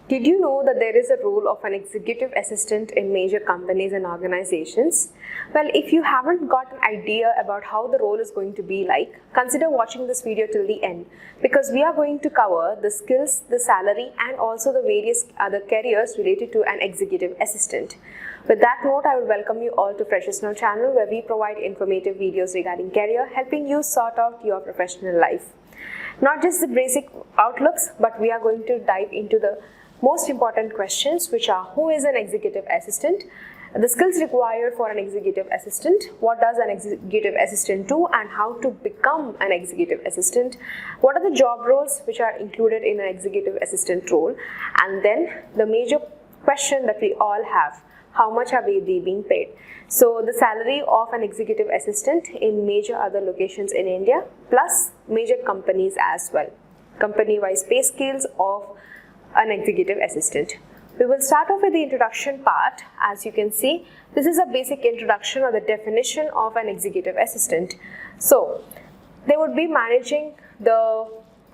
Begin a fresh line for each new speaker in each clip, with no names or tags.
Did you know that there is a role of an executive assistant in major companies and organizations? Well, if you haven't got an idea about how the role is going to be like, consider watching this video till the end, because we are going to cover the skills, the salary, and also the various other careers related to an executive assistant. With that note, I would welcome you all to Freshers Know channel, where we provide informative videos regarding career, helping you sort out your professional life. Not just the basic outlooks, but we are going to dive into the most important questions, which are: who is an executive assistant, the skills required for an executive assistant, what does an executive assistant do, and how to become an executive assistant, what are the job roles which are included in an executive assistant role, and then the major question that we all have: how much are they being paid? So the salary of an executive assistant in major other locations in India, plus major companies as well, company-wise pay scales of an executive assistant. We will start off with the introduction part. As you can see, this is a basic introduction or the definition of an executive assistant. So they would be managing the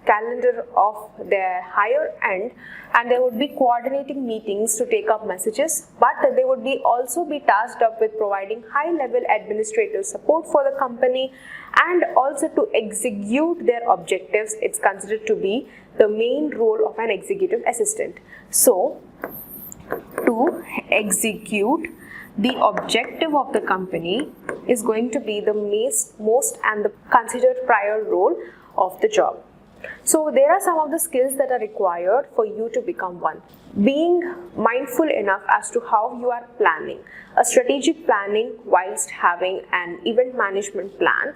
calendar of their higher end, and they would be coordinating meetings to take up messages, but they would be also be tasked up with providing high level administrative support for the company and also to execute their objectives. It's considered to be the main role of an executive assistant. So to execute the objective of the company is going to be the most and the considered prior role of the job. So there are some of the skills that are required for you to become one. Being mindful enough as to how you are planning, a strategic planning whilst having an event management plan,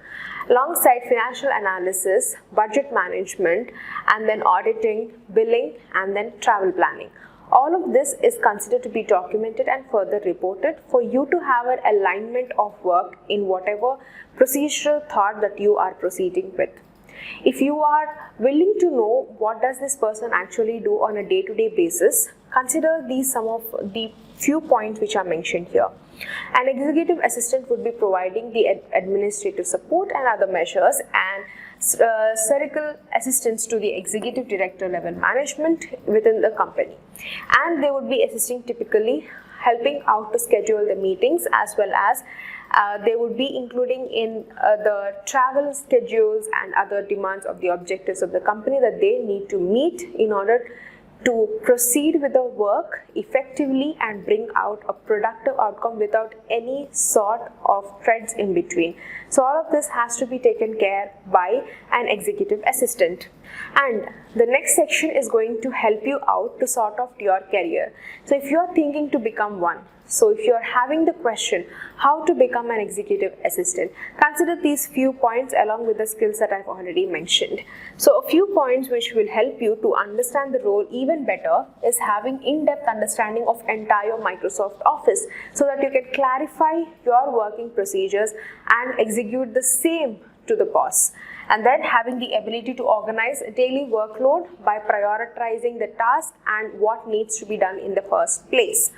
alongside financial analysis, budget management, and then auditing, billing, and then travel planning. All of this is considered to be documented and further reported for you to have an alignment of work in whatever procedural thought that you are proceeding with. If you are willing to know what does this person actually do on a day-to-day basis, consider these some of the few points which are mentioned here. An executive assistant would be providing the administrative support and other measures and circle assistance to the executive director level management within the company, and they would be assisting, typically helping out to schedule the meetings, as well as they would be including in the travel schedules and other demands of the objectives of the company that they need to meet in order to proceed with the work effectively and bring out a productive outcome without any sort of threads in between. So all of this has to be taken care by an executive assistant. And the next section is going to help you out to sort out your career. So if you are thinking to become one, so if you are having the question how to become an executive assistant, consider these few points along with the skills that I've already mentioned. So a few points which will help you to understand the role even better is having in-depth understanding of entire Microsoft Office, so that you can clarify your working procedures and execute the same to the boss. And then having the ability to organize a daily workload by prioritizing the task and what needs to be done in the first place.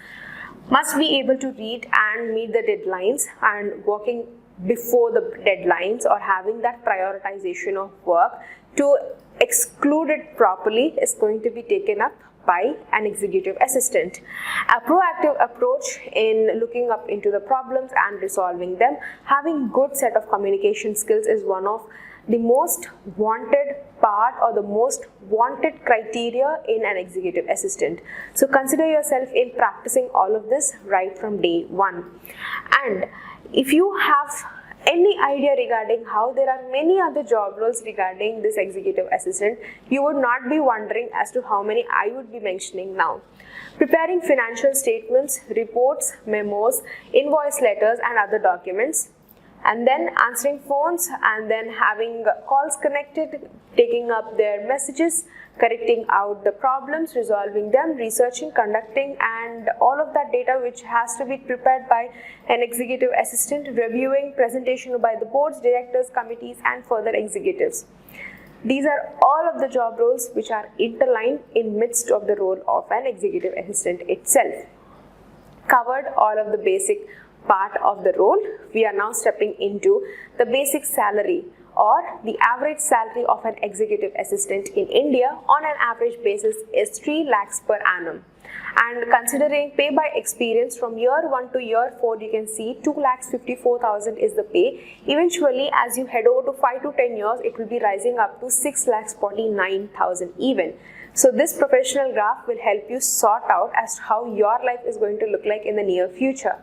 Must be able to read and meet the deadlines, and working before the deadlines or having that prioritization of work to exclude it properly is going to be taken up by an executive assistant. A proactive approach in looking up into the problems and resolving them. Having good set of communication skills is one of the most wanted part or the most wanted criteria in an executive assistant. So consider yourself in practicing all of this right from day one. And if you have any idea regarding how there are many other job roles regarding this executive assistant, you would not be wondering as to how many I would be mentioning now. Preparing financial statements, reports, memos, invoice letters, and other documents, and then answering phones, and then having calls connected, taking up their messages, correcting out the problems, resolving them, researching, conducting, and all of that data which has to be prepared by an executive assistant, reviewing presentation by the boards, directors, committees, and further executives. These are all of the job roles which are interlined in midst of the role of an executive assistant itself. Covered all of the basic part of the role. We are now stepping into the basic salary or the average salary of an executive assistant in India on an average basis is 3 lakhs per annum. And considering pay by experience from year 1 to year 4, you can see 2,54,000 is the pay. Eventually, as you head over to 5 to 10 years, it will be rising up to 6,49,000 even. So this professional graph will help you sort out as to how your life is going to look like in the near future.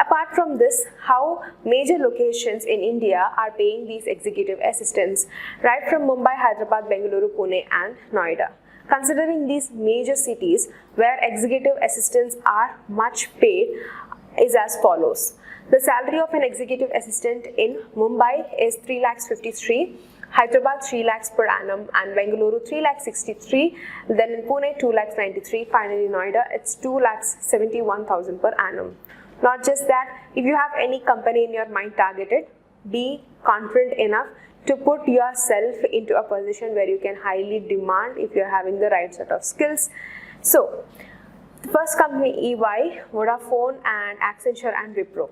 Apart from this, how major locations in India are paying these executive assistants, right from Mumbai, Hyderabad, Bengaluru, Pune and Noida. Considering these major cities where executive assistants are much paid is as follows. The salary of an executive assistant in Mumbai is 3,53,000, Hyderabad 3 lakhs per annum and Bengaluru 3,63,000, then in Pune 2,93,000, finally Noida it's 2,71,000 per annum. Not just that, if you have any company in your mind targeted, be confident enough to put yourself into a position where you can highly demand if you're having the right set of skills. So, the first company EY, Vodafone and Accenture and Wipro.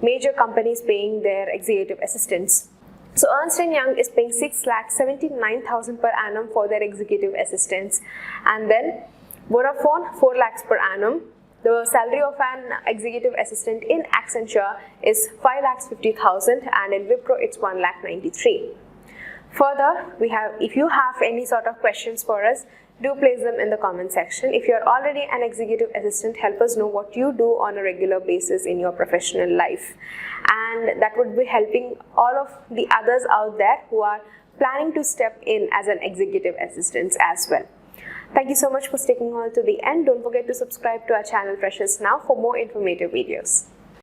Major companies paying their executive assistants. So Ernst & Young is paying 6,79,000 per annum for their executive assistants. And then Vodafone 4 lakhs per annum. The salary of an executive assistant in Accenture is 5,50,000 and in Wipro it's 1,93,000. Further, if you have any sort of questions for us, do place them in the comment section. If you're already an executive assistant, help us know what you do on a regular basis in your professional life. And that would be helping all of the others out there who are planning to step in as an executive assistant as well. Thank you so much for sticking all to the end. Don't forget to subscribe to our channel Freshers Now for more informative videos.